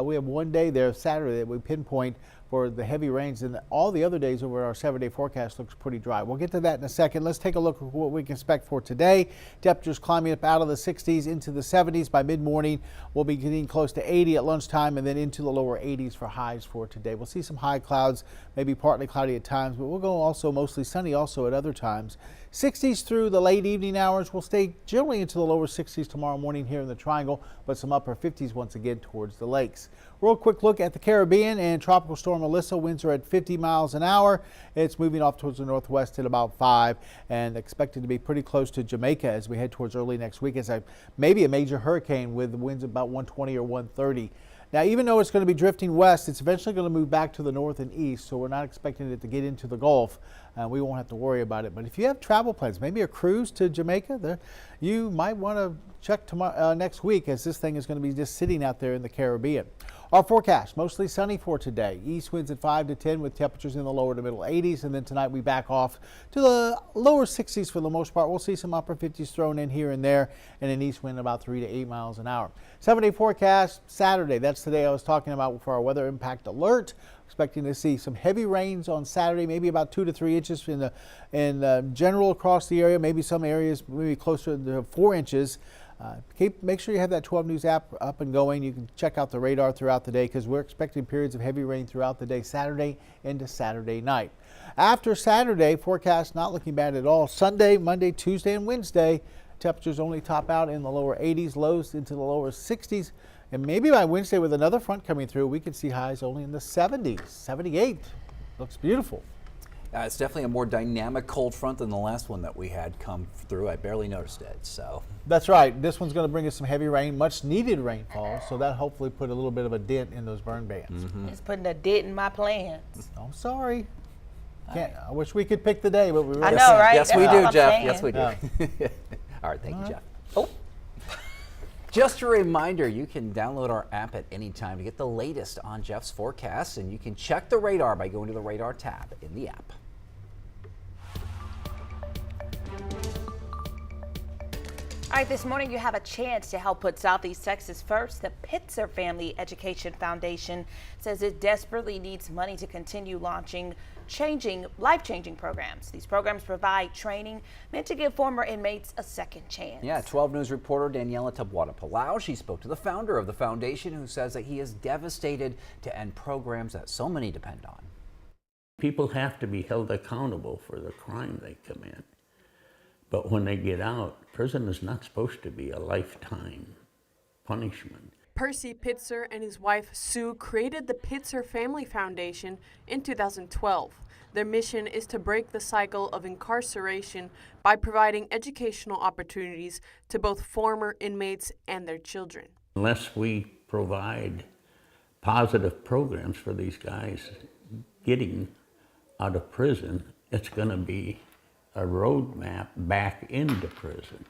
we have one day there, Saturday, that we pinpoint for the heavy rains, and all the other days over our 7-day forecast looks pretty dry. We'll get to that in a second. Let's take a look at what we can expect for today. Temperatures climbing up out of the 60s into the 70s by mid-morning. We'll be getting close to 80 at lunchtime and then into the lower 80s for highs for today. We'll see some high clouds, maybe partly cloudy at times, but we'll go also mostly sunny also at other times. 60s through the late evening hours. We'll stay generally into the lower 60s tomorrow morning here in the Triangle, but some upper 50s once again towards the lakes. Real quick look at the Caribbean, and Tropical Storm Melissa, winds are at 50 miles an hour. It's moving off towards the northwest at about 5 and expected to be pretty close to Jamaica as we head towards early next week as maybe a major hurricane with winds about 120 or 130. Now, even though it's going to be drifting west, it's eventually going to move back to the north and east, so we're not expecting it to get into the Gulf. We won't have to worry about it. But if you have travel plans, maybe a cruise to Jamaica, you might want to check tomorrow, next week, as this thing is going to be just sitting out there in the Caribbean. Our forecast, mostly sunny for today. East winds at 5 to 10 with temperatures in the lower to middle 80s. And then tonight we back off to the lower 60s for the most part. We'll see some upper 50s thrown in here and there, and an east wind about 3 to 8 miles an hour. 7-day forecast Saturday. That's the day I was talking about for our weather impact alert. Expecting to see some heavy rains on Saturday, maybe about 2 to 3 inches in general across the area. Maybe some areas maybe closer to 4 inches. Make sure you have that 12 News app up and going. You can check out the radar throughout the day because we're expecting periods of heavy rain throughout the day, Saturday into Saturday night. After Saturday, forecast not looking bad at all. Sunday, Monday, Tuesday, and Wednesday, temperatures only top out in the lower 80s, lows into the lower 60s. And maybe by Wednesday with another front coming through, we could see highs only in the 70s, 78. Looks beautiful. It's definitely a more dynamic cold front than the last one that we had come through. I barely noticed it. So that's right. This one's going to bring us some heavy rain, much needed rainfall. So that hopefully put a little bit of a dent in those burn bands. It's putting a dent in my plans. I'm sorry. I wish we could pick the day, but we really I know, right? Yes, That's we all do, I'm Jeff. saying. Yes, we do. Yeah. All right, thank you, Jeff. Oh. Just a reminder, you can download our app at any time to get the latest on Jeff's forecasts, and you can check the radar by going to the radar tab in the app. All right, this morning you have a chance to help put Southeast Texas first. The Pitzer Family Education Foundation says it desperately needs money to continue launching life-changing programs. These programs provide training meant to give former inmates a second chance. Yeah, 12 News reporter Daniela Tabuada-Palau, she spoke to the founder of the foundation, who says that he is devastated to end programs that so many depend on. People have to be held accountable for the crime they commit. But when they get out, prison is not supposed to be a lifetime punishment. Percy Pitzer and his wife Sue created the Pitzer Family Foundation in 2012. Their mission is to break the cycle of incarceration by providing educational opportunities to both former inmates and their children. Unless we provide positive programs for these guys getting out of prison, it's going to be a roadmap back into prison.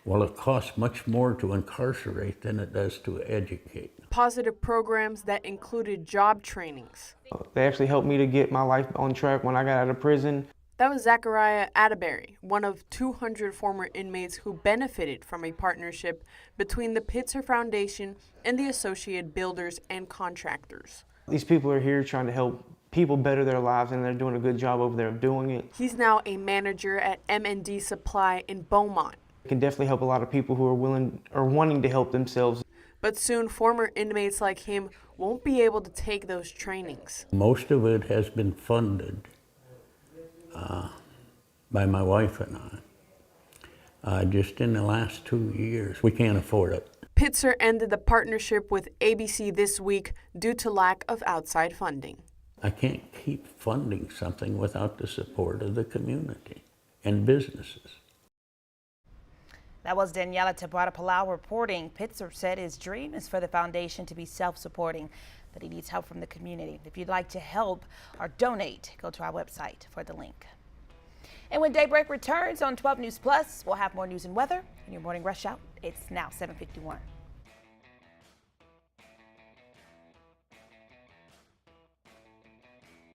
Well, it costs much more to incarcerate than it does to educate. Positive programs that included job trainings. They actually helped me to get my life on track when I got out of prison. That was Zachariah Atterbury, one of 200 former inmates who benefited from a partnership between the Pitzer Foundation and the Associated Builders and Contractors. These people are here trying to help people better their lives, and they're doing a good job over there of doing it. He's now a manager at M&D Supply in Beaumont. It can definitely help a lot of people who are willing or wanting to help themselves. But soon, former inmates like him won't be able to take those trainings. Most of it has been funded by my wife and I. Just in the last 2 years, we can't afford it. Pitzer ended the partnership with ABC this week due to lack of outside funding. I can't keep funding something without the support of the community and businesses. That was Daniela Tabrata-Palau reporting. Pitzer said his dream is for the foundation to be self-supporting, but he needs help from the community. If you'd like to help or donate, go to our website for the link. And when Daybreak returns on 12 News Plus, we'll have more news and weather in your morning rush hour. It's now 7:51.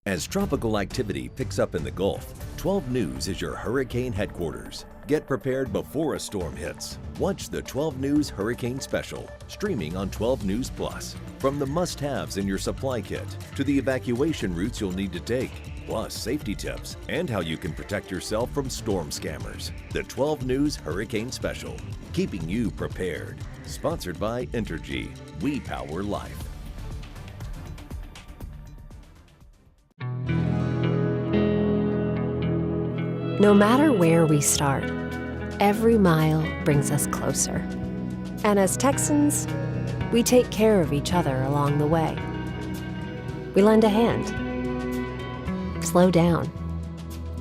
As tropical activity picks up in the Gulf, 12 News is your hurricane headquarters. Get prepared before a storm hits. Watch the 12 News Hurricane Special, streaming on 12 News Plus. From the must-haves in your supply kit to the evacuation routes you'll need to take, plus safety tips and how you can protect yourself from storm scammers. The 12 News Hurricane Special, keeping you prepared. Sponsored by Entergy. We power life. No matter where we start, every mile brings us closer. And as Texans, we take care of each other along the way. We lend a hand, slow down,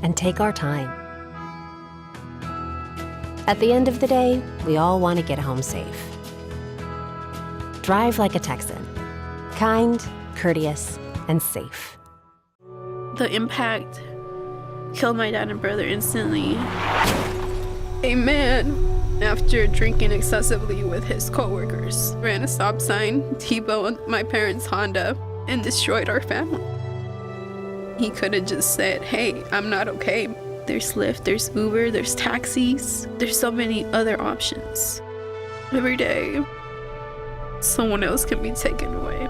and take our time. At the end of the day, we all want to get home safe. Drive like a Texan. Kind, courteous, and safe. The impact killed my dad and brother instantly. A man, after drinking excessively with his coworkers, ran a stop sign, T-boned my parents' Honda, and destroyed our family. He could have just said, hey, I'm not okay. There's Lyft, there's Uber, there's taxis. There's so many other options. Every day, someone else can be taken away.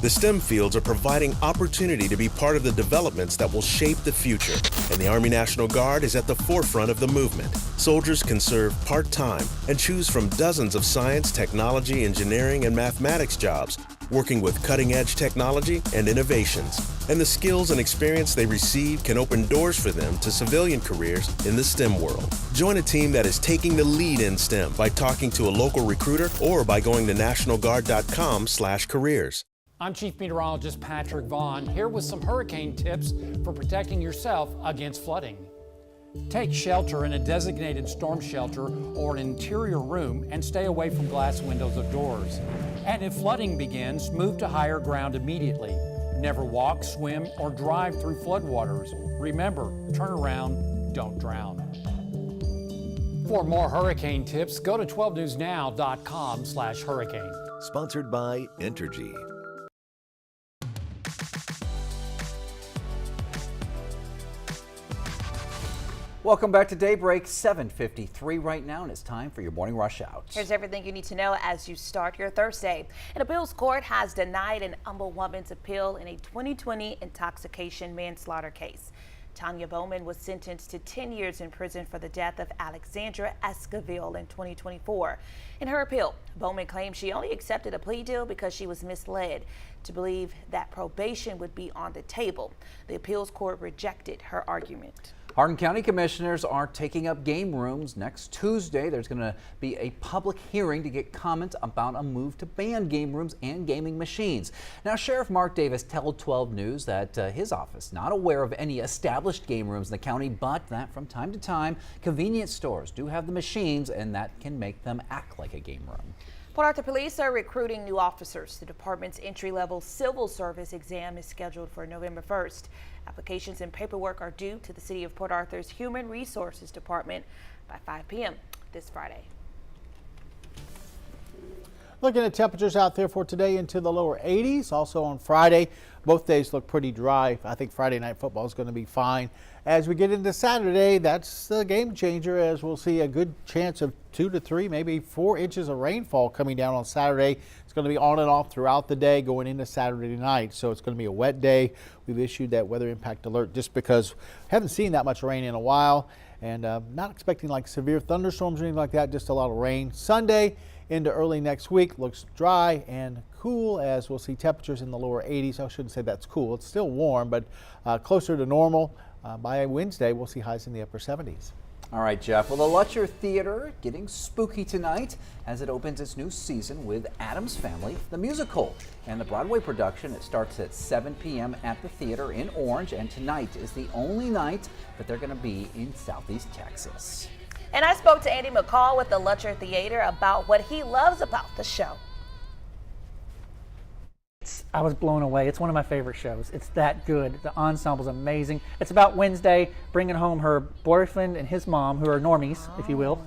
The STEM fields are providing opportunity to be part of the developments that will shape the future, and the Army National Guard is at the forefront of the movement. Soldiers can serve part-time and choose from dozens of science, technology, engineering, and mathematics jobs, working with cutting-edge technology and innovations. And the skills and experience they receive can open doors for them to civilian careers in the STEM world. Join a team that is taking the lead in STEM by talking to a local recruiter or by going to nationalguard.com/careers. I'm Chief Meteorologist Patrick Vaughn, here with some hurricane tips for protecting yourself against flooding. Take shelter in a designated storm shelter or an interior room and stay away from glass windows of doors. And if flooding begins, move to higher ground immediately. Never walk, swim, or drive through floodwaters. Remember, turn around, don't drown. For more hurricane tips, go to 12newsnow.com/hurricane. Sponsored by Entergy. Welcome back to Daybreak, 7:53 right now, and it's time for your morning rush out. Here's everything you need to know as you start your Thursday. An appeals court has denied an Humble woman's appeal in a 2020 intoxication manslaughter case. Tanya Bowman was sentenced to 10 years in prison for the death of Alexandra Esquivel in 2024. In her appeal, Bowman claimed she only accepted a plea deal because she was misled to believe that probation would be on the table. The appeals court rejected her argument. Hardin County commissioners are taking up game rooms. Next Tuesday, there's going to be a public hearing to get comments about a move to ban game rooms and gaming machines. Now, Sheriff Mark Davis told 12 News that his office not aware of any established game rooms in the county, but that from time to time, convenience stores do have the machines, and that can make them act like a game room. Port Arthur Police are recruiting new officers. The department's entry-level civil service exam is scheduled for November 1st. Applications and paperwork are due to the City of Port Arthur's Human Resources Department by 5 p.m. this Friday. Looking at temperatures out there for today into the lower 80s. Also on Friday, Both days look pretty dry. I think Friday night football is going to be fine. As we get into Saturday, that's the game changer, as we'll see a good chance of 2 to 3, maybe 4 inches of rainfall coming down on Saturday. It's going to be on and off throughout the day going into Saturday night, so it's going to be a wet day. We've issued that weather impact alert just because we haven't seen that much rain in a while, and not expecting like severe thunderstorms or anything like that, just a lot of rain. Sunday into early next week looks dry and cool, as we'll see temperatures in the lower 80s. I shouldn't say that's cool. It's still warm, but closer to normal. By Wednesday, we'll see highs in the upper 70s. All right, Jeff. Well, the Lutcher Theater getting spooky tonight as it opens its new season with Addams Family, the musical. And the Broadway production, it starts at 7 p.m. at the theater in Orange. And tonight is the only night that they're going to be in Southeast Texas. And I spoke to Andy McCall with the Lutcher Theater about what he loves about the show. I was blown away. It's one of my favorite shows. It's that good. The ensemble's amazing. It's about Wednesday bringing home her boyfriend and his mom, who are normies, if you will.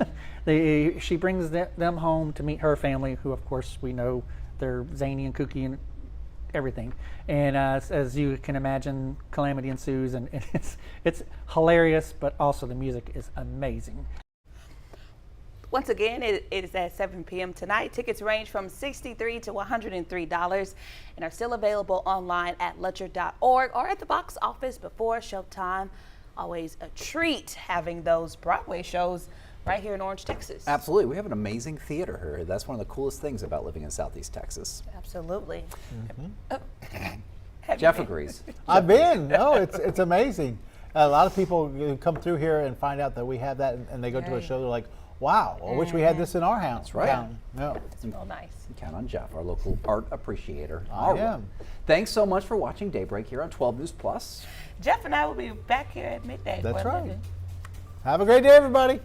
She brings them home to meet her family, who of course we know they're zany and kooky and everything. And as you can imagine, calamity ensues, and it's hilarious, but also the music is amazing. Once again, it is at 7 p.m. tonight. Tickets range from $63 to $103 and are still available online at lutcher.org or at the box office before showtime. Always a treat having those Broadway shows right here in Orange, Texas. Absolutely. We have an amazing theater here. That's one of the coolest things about living in Southeast Texas. Absolutely. Jeff agrees. I've been. No, it's amazing. A lot of people come through here and find out that we have that, and they go to a show, they're like, wow, I wish we had this in our house. That's right. No. It's real nice. Count on Jeff, our local art appreciator. I am. Thanks so much for watching Daybreak here on 12 News Plus. Jeff and I will be back here at midday. That's for right. 11. Have a great day, everybody.